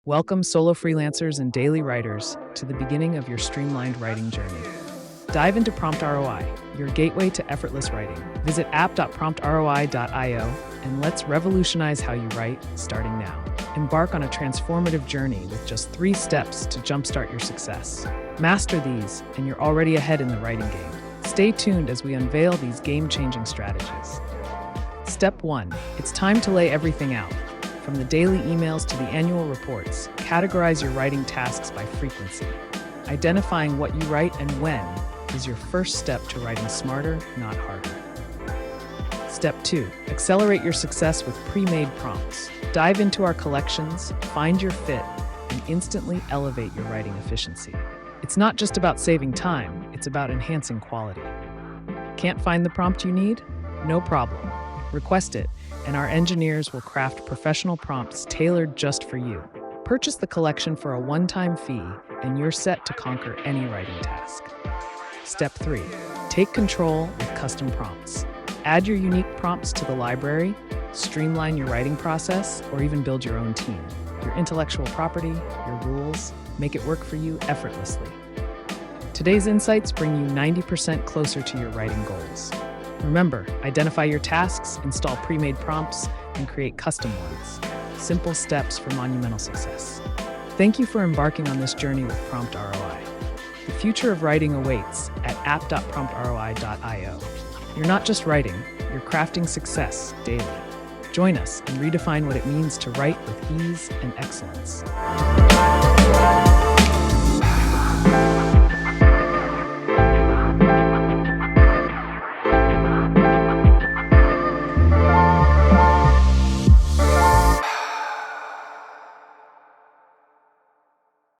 Welcome, solo freelancers and daily writers, to the beginning of your streamlined writing journey. Dive into PromptROI, your gateway to effortless writing. Visit app.promptroi.io and let's revolutionize how you write, starting now. Embark on a transformative journey with just 3 steps to jumpstart your success. Master these, and you're already ahead in the writing game. Stay tuned as we unveil these game-changing strategies. Step 1. It's time to lay everything out. From the daily emails to the annual reports, categorize your writing tasks by frequency. Identifying what you write and when is your first step to writing smarter, not harder. Step 2. Accelerate your success with pre-made prompts. Dive into our collections, find your fit, and instantly elevate your writing efficiency. It's not just about saving time, it's about enhancing quality. Can't find the prompt you need? No problem. Request it, and our engineers will craft professional prompts tailored just for you. Purchase the collection for a one-time fee, and you're set to conquer any writing task. Step 3. Take control with custom prompts. Add your unique prompts to the library, streamline your writing process, or even build your own team. Your intellectual property, your rules, make it work for you effortlessly. Today's insights bring you 90% closer to your writing goals. Remember, identify your tasks, install pre-made prompts, and create custom ones. Simple steps for monumental success. Thank you for embarking on this journey with PromptROI. The future of writing awaits at app.promptroi.io. You're not just writing, you're crafting success daily. Join us and redefine what it means to write with ease and excellence.